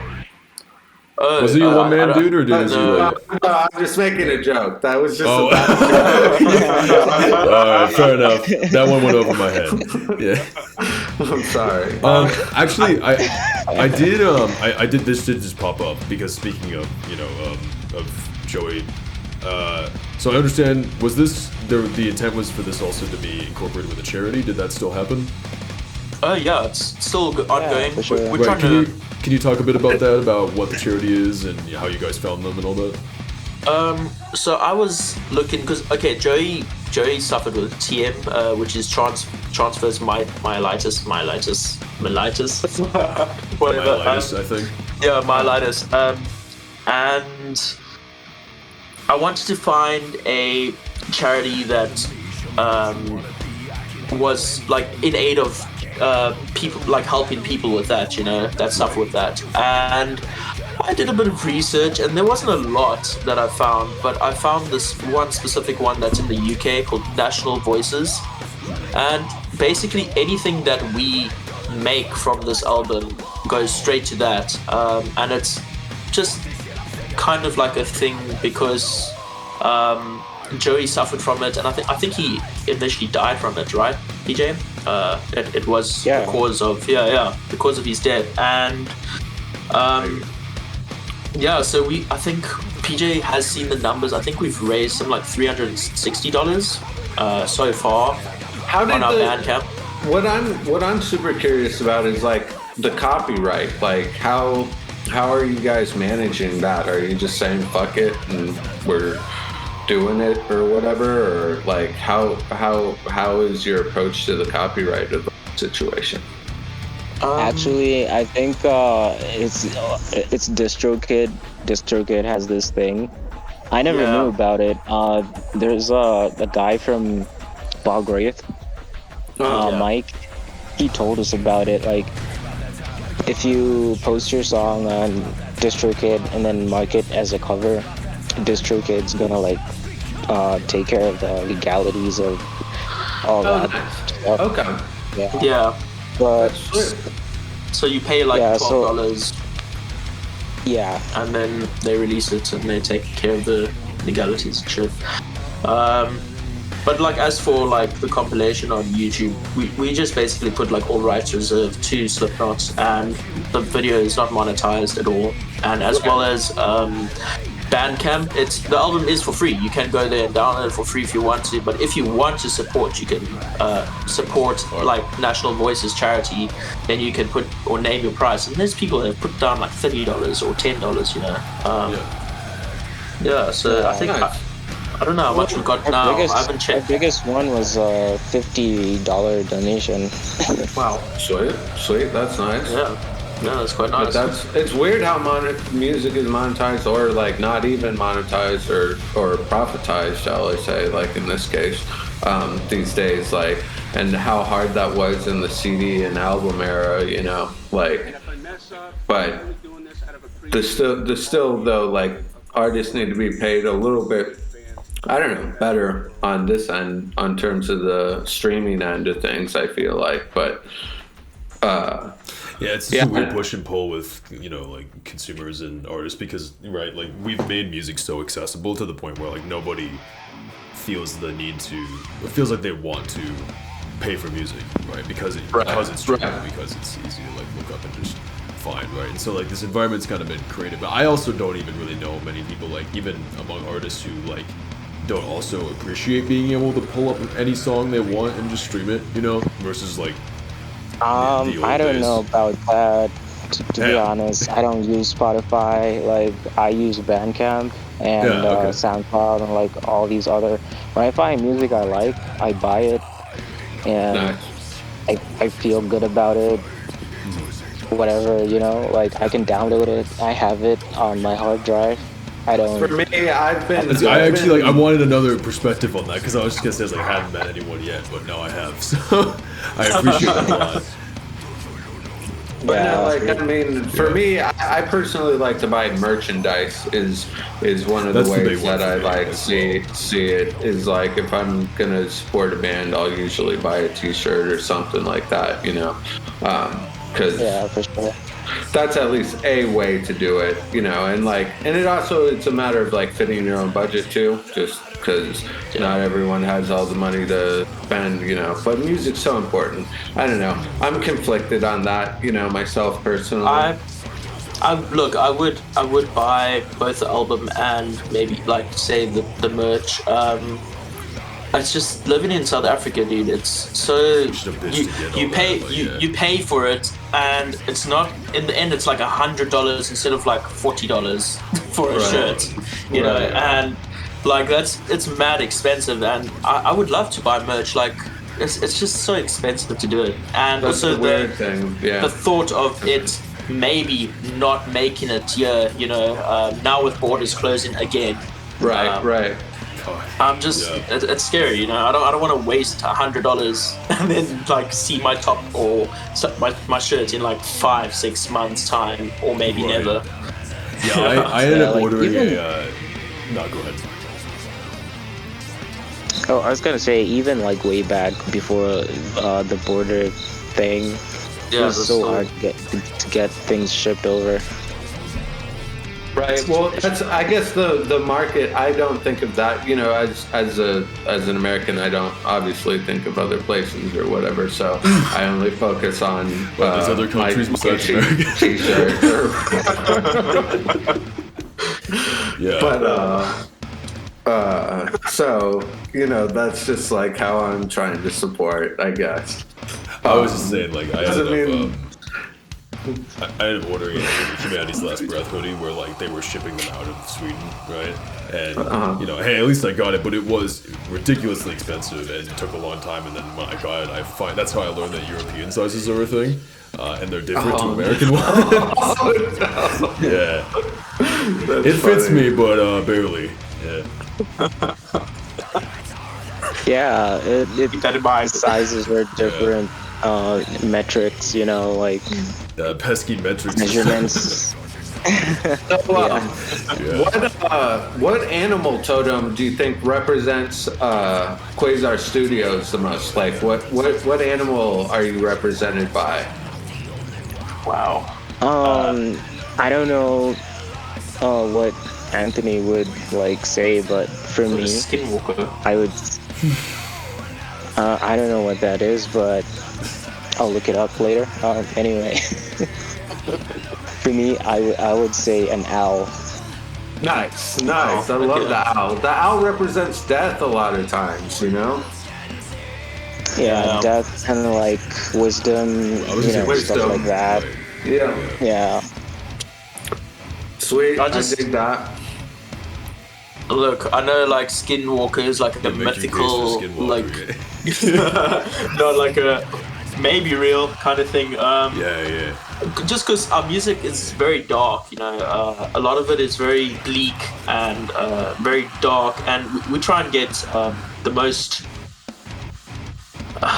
Was he a one-man dude, or did he? No, I'm just making a joke. That was just Oh. a bad All right, fair enough. That one went over my head. Yeah. I'm sorry. Actually, I did this did just pop up because speaking of of Joey, so I understand, was this the intent was for this also to be incorporated with a charity? Did that still happen? Yeah, it's still ongoing. for sure. We're Right, trying to. can you talk a bit about that, about what the charity is and how you guys found them and all that? So I was looking because Joey suffered with TM, which is transverse myelitis, whatever. Myelitis, I think. Yeah, myelitis. And I wanted to find a charity that was like in aid of people, like helping people with that, that suffer with that. And I did a bit of research, and there wasn't a lot that I found, but I found this one specific one that's in the UK called National Voices. And basically anything that we make from this album goes straight to that. And it's just kind of like a thing because Joey suffered from it, and I think he initially died from it, right, PJ? It was the cause of his death, and so I think PJ has seen the numbers. I think we've raised something like $360 so far on our Bandcamp. What I'm super curious about is like the copyright. Like how are you guys managing that? Are you just saying fuck it and we're doing it or whatever, or like how is your approach to the copyright of the situation? Actually, I think it's DistroKid. DistroKid has this thing. I never knew about it. There's a guy from Balgraith, Mike. He told us about it. Like, if you post your song on DistroKid and then mark it as a cover, DistroKid's gonna like take care of the legalities of all that stuff. Okay. Yeah. But so you pay like $12, and then they release it and they take care of the legalities and shit. But like as for like the compilation on YouTube, we just basically put like all rights reserved to Slipknot, and the video is not monetized at all. And as well as Bandcamp, the album is for free. You can go there and download it for free if you want to. But if you want to support, you can support like National Voices charity. Then you can put or name your price. And there's people that have put down like $30 or $10. So I think. Nice. I don't know how much we got now. I haven't Our checked. biggest one was a $50 donation. Wow. Sweet, that's nice. Yeah. Yeah, that's quite But nice. it's weird how music is monetized or like not even monetized or profitized, shall I say, like in this case, these days, like, and how hard that was in the CD and album era, you know, like, but the still though, like, artists need to be paid a little bit, I don't know, better on this end on terms of the streaming end of things, I feel like, but Yeah, it's such a weird push and pull with, you know, like consumers and artists because, right, like we've made music so accessible to the point where like nobody feels the need to, it feels like they want to pay for music, right? Because it's streaming, because it's easy to like look up and just find, right? And so like this environment's kind of been created, but I also don't even really know many people, like even among artists who like don't also appreciate being able to pull up any song they want and just stream it, you know, versus like I don't know about that. To be honest, I don't use Spotify. Like I use Bandcamp and SoundCloud and like all these other. When I find music I like, I buy it, and I feel good about it. Whatever, you know, like I can download it. I have it on my hard drive. I don't. for me, I wanted another perspective on that because I was just gonna say I hadn't met anyone yet, but now I have, so I appreciate that a lot. But no, like I mean, for me, I personally like to buy merchandise. Is one of the ways that I like see it. Is like if I'm gonna support a band, I'll usually buy a T-shirt or something like that. You know, because for sure. That's at least a way to do it, you know, and it also, it's a matter of like fitting your own budget too, just because not everyone has all the money to spend, you know, but music's so important. I don't know. I'm conflicted on that, you know, myself personally. Look, I would buy both the album and maybe like say the merch. It's just living in South Africa, dude. It's so you pay for it, and it's not in the end. It's like $100 instead of like $40 for a shirt, you know. And like it's mad expensive, and I would love to buy merch. Like it's just so expensive to do it, and that's also the weird thing. Yeah. The thought of it maybe not making it here, you know, now with borders closing again. Right. I'm just it's scary, you know. I don't want to waste $100 and then like see my top or my shirt in like 5-6 months time or maybe never. Yeah, I ended up ordering no, go ahead. Oh, I was gonna say even like way back before the border thing, it was so hard to get things shipped over. Right. Well, that's, I guess the market. I don't think of that. You know, as an American, I don't obviously think of other places or whatever. So I only focus on there's other countries besides America. T-shirt. Yeah. But so you know, that's just like how I'm trying to support, I guess. I was just saying, like I ended up ordering a Humanity's Last Breath hoodie where like they were shipping them out of Sweden, right? And you know, hey, at least I got it, but it was ridiculously expensive and it took a long time. And then when I got it, that's how I learned that European sizes are a thing, and they're different to American ones. Yeah, it fits me, but barely. Yeah, the sizes were different. Metrics, you know, like pesky metrics measurements. What animal totem do you think represents Quazar Studios the most? Like, what animal are you represented by? Wow. I don't know what Anthony would like say, but for me, Skinwalker. I would. I don't know what that is, but I'll look it up later. Anyway, for me, I would say an owl. Nice. I love the owl. The owl represents death a lot of times, you know? Yeah, death, kind of like wisdom, you know, stuff like that. Yeah. Yeah. Sweet, I dig that. Look, I know like Skinwalker is like a Major case for mythical, like Skinwalker. not like a maybe real kind of thing. Yeah. Just because our music is very dark, a lot of it is very bleak and very dark, and we try and get the most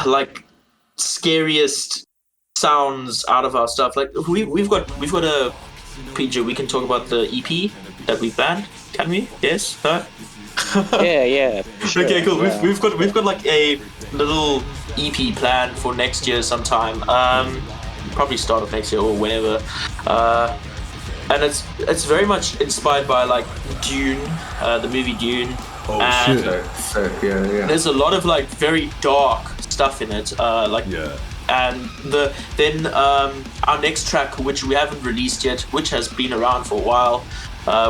like scariest sounds out of our stuff. Like we've got a PJ. We can talk about the EP that we banned. Can we? Yes. Huh? Yeah. Sure, Okay, cool. yeah. We've got like a little EP planned for next year sometime. Probably start of next year or whenever. And it's very much inspired by like Dune, the movie Dune. Oh and shit. Sick, yeah. There's a lot of like very dark stuff in it. Yeah. And then our next track, which we haven't released yet, which has been around for a while,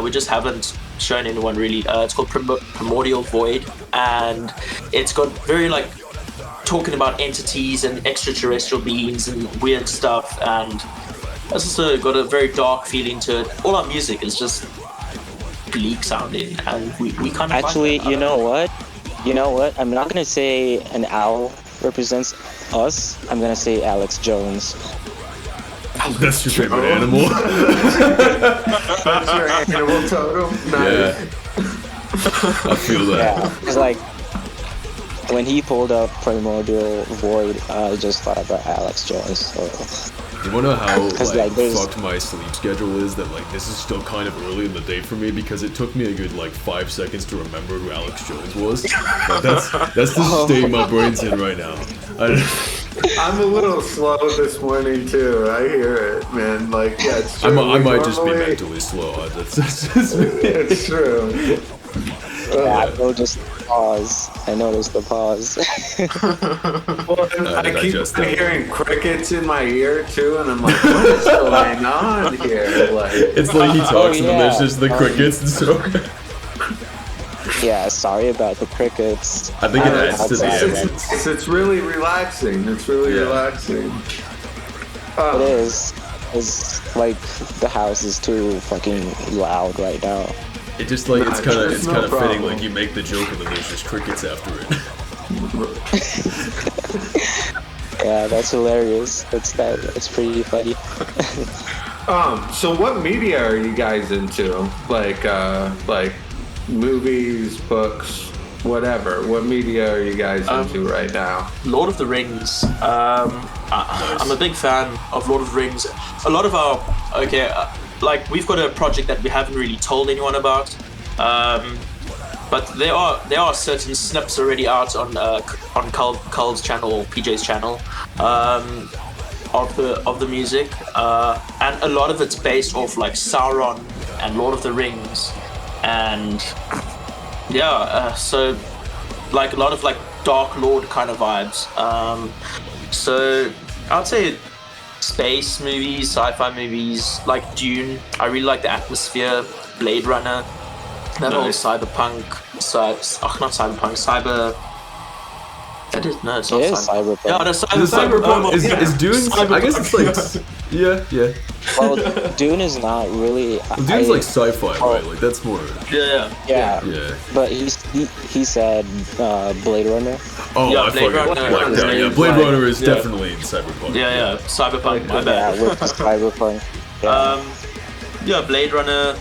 we just haven't shown anyone really. It's called Primordial Void, and it's got very like talking about entities and extraterrestrial beings and weird stuff, and it's also got a very dark feeling to it. All our music is just bleak sounding, and we kind of Actually, like that. you know what? I'm not gonna say an owl represents us. I'm gonna say Alex Jones. That's your favorite animal. That's your animal totem. Nice. Yeah. I feel that. Yeah, because like when he pulled up Primordial Void, I just thought about Alex Jones. So. You wanna know how like, there's- fucked my sleep schedule is? That like this is still kind of early in the day for me because it took me a good like 5 seconds to remember who Alex Jones was. Like, that's the state my brain's in right now. I'm a little slow this morning too. I hear it, man. Like, yeah, it's true. I might just be Normally- mentally slow. That's just me. It's true. Yeah, I noticed the pause. I noticed the pause. Well, I keep digest that. hearing crickets in my ear too, and I'm like, what is going on here? Like, It's like he talks and then there's yeah. just the crickets and so. Yeah, sorry about the crickets. I think it adds to the outside, ambience. it's really relaxing. It's really Yeah. relaxing. It is. It's like the house is too fucking loud right now. It just like it's kind there's no of fitting. problem. Like you make the joke and then there's just crickets after it. Yeah, that's hilarious. That's pretty funny. So what media are you guys into? Like movies, books, whatever. What media are you guys into right now? Lord of the Rings. I'm a big fan of Lord of the Rings. A lot of our like we've got a project that we haven't really told anyone about, but there are certain snips already out on Cull's channel, PJ's channel, of the music, and a lot of it's based off like Sauron and Lord of the Rings, and so like a lot of like Dark Lord kind of vibes. So I'd say space movies, sci-fi movies, like Dune. I really like the atmosphere. Blade Runner, that whole Nice. cyberpunk, not cyberpunk, cyber. That is no, it's not It is cyber. cyberpunk. Yeah, that's Is cyberpunk. is Dune? I guess it's like yeah. Well, Dune is not really. Well, Dune's like sci-fi, right? Like that's more. Yeah. Yeah. But he said Blade Runner. Oh, Yeah, I Blade fucking Runner blacked is out. Yeah, like- Blade Runner is yeah. definitely in cyberpunk. Yeah, cyberpunk. My bad. Yeah, with the cyberpunk. Yeah. Blade Runner.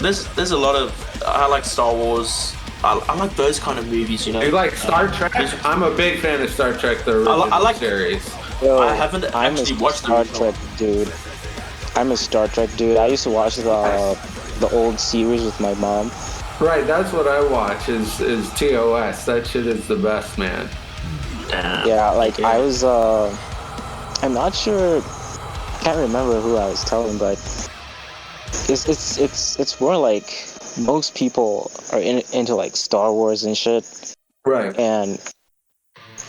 There's a lot of. I like Star Wars. I like those kind of movies, you know. You like Star Trek? I'm a big fan of Star Trek, the original I like- series. Yo, I haven't I'm actually a watched the Star original. Trek dude. I'm a Star Trek dude. I used to watch the old series with my mom. Right, that's what I watch is TOS. That shit is the best, man. Yeah, like I was I'm not sure, I can't remember who I was telling, but it's more like most people are into like Star Wars and shit, Right. and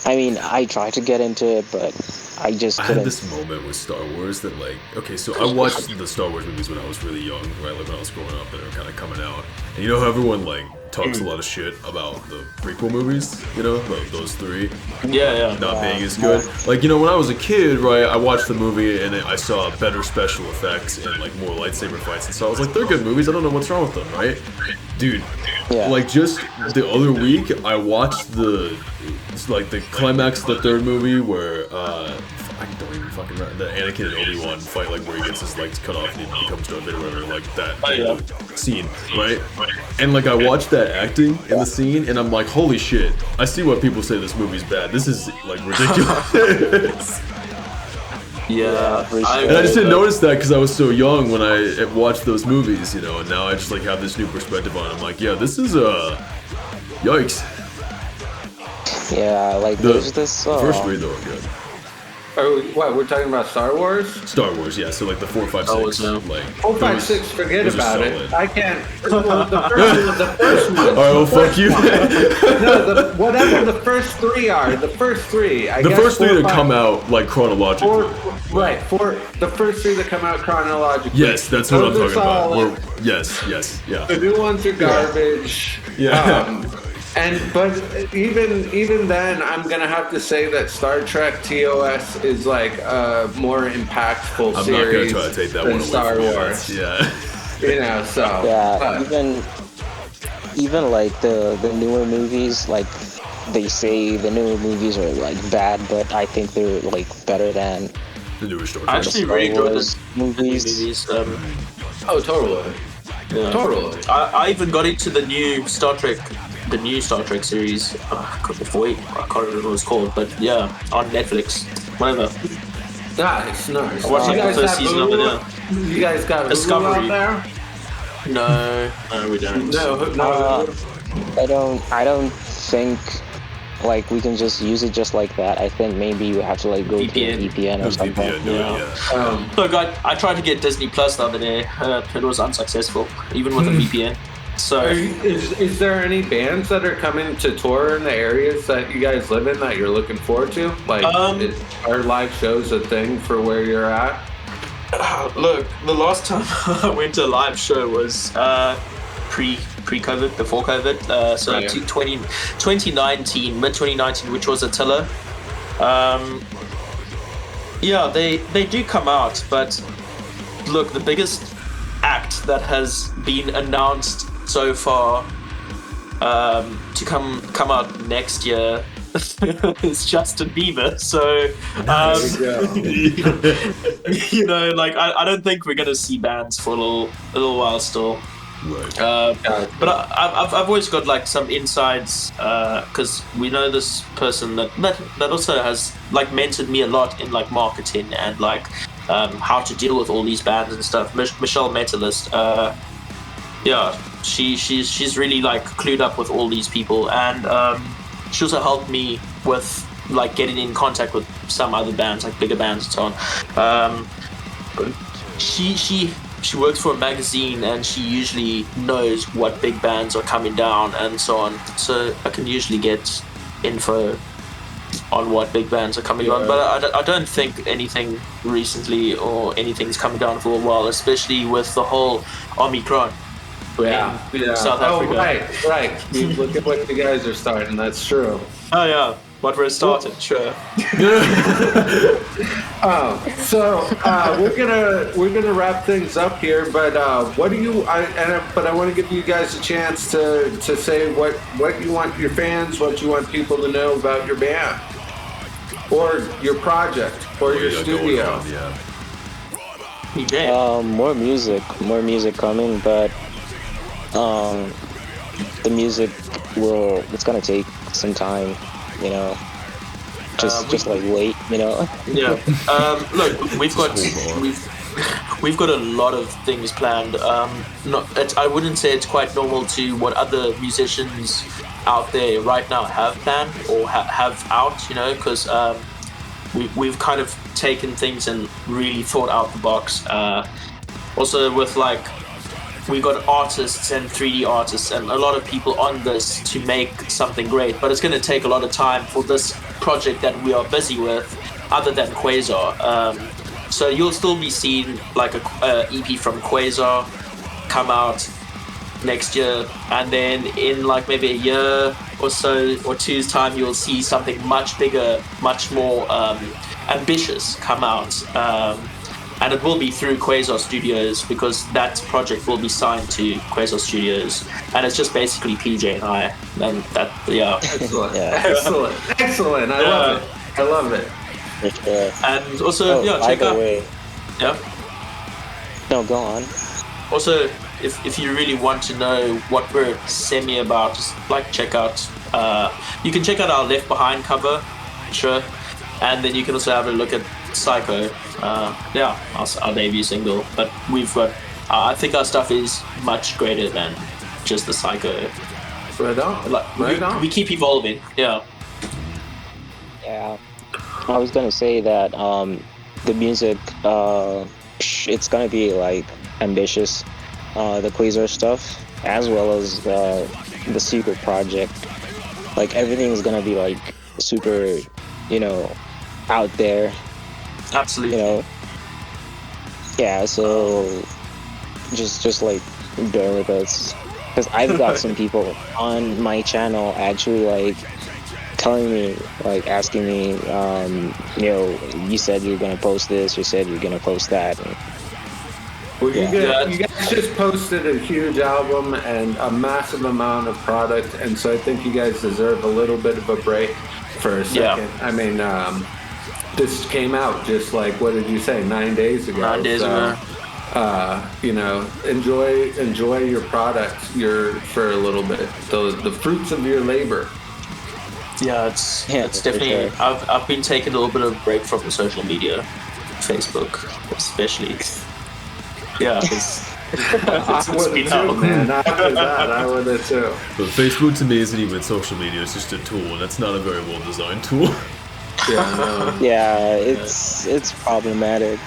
I mean I tried to get into it, but I just I had couldn't. this moment with Star Wars that like, okay, so I watched the Star Wars movies when I was really young, right? Like when I was growing up and they were kind of coming out. And you know how everyone like talks a lot of shit about the prequel movies, you know, those three Yeah. not being as good. Like, you know, when I was a kid, right, I watched the movie and I saw better special effects and like more lightsaber fights, and so I was like, they're good movies, I don't know what's wrong with them, right? Dude, like just the other week, I watched the climax of the third movie where I don't even fucking remember. The Anakin and Obi-Wan fight, like where he gets his legs cut off and he becomes Darth Vader, whatever, like that scene, right? And like I watched that acting in the scene, and I'm like, holy shit! I see why people say this movie's bad. This is like ridiculous. Yeah. And I just didn't notice that because I was so young when I watched those movies, you know. And now I just like have this new perspective on it. I'm like, yeah, this is yikes. Yeah, like there's this. The first three though are good. What, we're talking about Star Wars? Star Wars, yeah. So like the 4, 5, 6, like 4, 5, 6. Forget those are about solid. it. I can't. Well, the first one. All right, well, fuck you. No, whatever the first three are. The first three. I The guess first three 4, that 5, come out like chronologically. The first three that come out chronologically. Yes, that's what I'm Those talking are about. solid. Yes, yeah. The new ones are garbage. Yeah. But even then, I'm gonna have to say that Star Trek TOS is like a more impactful I'm series not gonna try to take that than one away Star from you. Wars. Yeah. You know, so Yeah, even like the newer movies, like they say the newer movies are like bad, but I think they're like better than The newer Star I Trek. actually really enjoyed Wars the movies. oh, totally. Yeah. Totally. I even got into the new Star Trek series. I can't remember what it was called, but yeah, on Netflix. Whatever. Nice. I watched like the first season of it. Yeah. You guys got Hulu Discovery. out there? No, we don't. No. I don't think like we can just use it just like that. I think maybe you have to like go through a VPN or something. VPN, yeah. Look, I tried to get Disney Plus the other day. It was unsuccessful, even with a VPN. So, Is there any bands that are coming to tour in the areas that you guys live in that you're looking forward to? Like, are live shows a thing for where you're at? look, the last time I went to a live show was pre-COVID, before COVID. So Right. 2019, mid-2019, which was Attila. Yeah, they do come out, but look, the biggest act that has been announced so far to come out next year is Justin Bieber. So you know, like I don't think we're gonna see bands for a little while still. Right. But I've always got like some insights because we know this person that also has like mentored me a lot in like marketing and like how to deal with all these bands and stuff. Michelle Metalist, yeah, she's really like clued up with all these people, and she also helped me with like getting in contact with some other bands, like bigger bands and so on. She works for a magazine, and she usually knows what big bands are coming down and so on. So I can usually get info on what big bands are coming on. But I don't think anything recently or anything's coming down for a while, especially with the whole Omicron. In South Africa. Oh, right. Look at what you guys are starting. That's true. Oh yeah, what we're starting, sure. So we're gonna wrap things up here. But what do you? But I want to give you guys a chance to say what you want your fans, what you want people to know about your band, or your project, or your studio. More music coming, but the music it's gonna take some time, you know. Just like wait, you know. Yeah. Look, we've got a lot of things planned. I wouldn't say it's quite normal to what other musicians out there right now have planned or have out, you know, because we've kind of taken things and really thought out the box. Also with like, we got artists and 3D artists and a lot of people on this to make something great, but it's going to take a lot of time for this project that we are busy with, other than Quazar. So you'll still be seeing like a EP from Quazar come out next year, and then in like maybe a year or so or two's time, you'll see something much bigger, much more ambitious come out. And it will be through Quazar Studios because that project will be signed to Quazar Studios, and it's just basically PJ and I. And that, yeah. Excellent. Yeah. Excellent. I love it. I love it. For sure. And also, Oh, by check the out. way, Yeah. no, go on. Also, if you really want to know what we're semi about, just like check out. You can check out our Left Behind cover, sure, and then you can also have a look at Psycho. Our debut single. But we've got. I think our stuff is much greater than just the Psycho. Right on. We keep evolving. Yeah. Yeah, I was gonna say that the music, it's gonna be like ambitious, the Quasar stuff, as well as the secret project. Like everything's gonna be like super, out there. Absolutely. Yeah. So just like bear with us, because I've got some people on my channel actually like telling me, like asking me, you said you're gonna post this, you said you're gonna post that. And, Well, Yeah. you guys just posted a huge album and a massive amount of product, and so I think you guys deserve a little bit of a break for a second. Yeah. I mean, this came out just like, what did you say, 9 days ago? 9 days ago. Enjoy your product for a little bit. The fruits of your labor. Yeah, it's for definitely. sure. I've been taking a little bit of a break from the social media, Facebook especially. Yeah, I would been too, out. man. After that, I would have too. But Facebook to me isn't even social media; it's just a tool, and that's not a very well designed tool. Yeah, no, Yeah, it's problematic.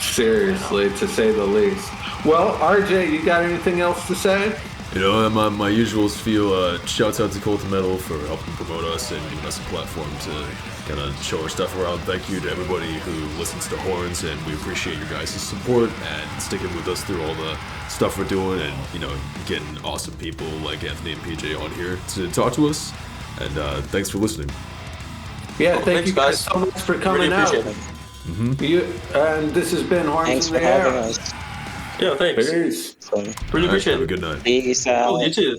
seriously, to say the least. Well, RJ, you got anything else to say? My usual spiel, shouts out to Cult of Metal for helping promote us and giving us a platform to kind of show our stuff around. Thank you to everybody who listens to Horns, and we appreciate your guys' support and sticking with us through all the stuff we're doing, and getting awesome people like Anthony and PJ on here to talk to us. And thanks for listening. Yeah, thank thanks, you guys guys. so much for coming Really out. appreciate it. And this has been Horns Thanks in for the having Air. us. Yeah, thanks. Peace. So, Really appreciate Have a it. good night. peace out. Oh, you too.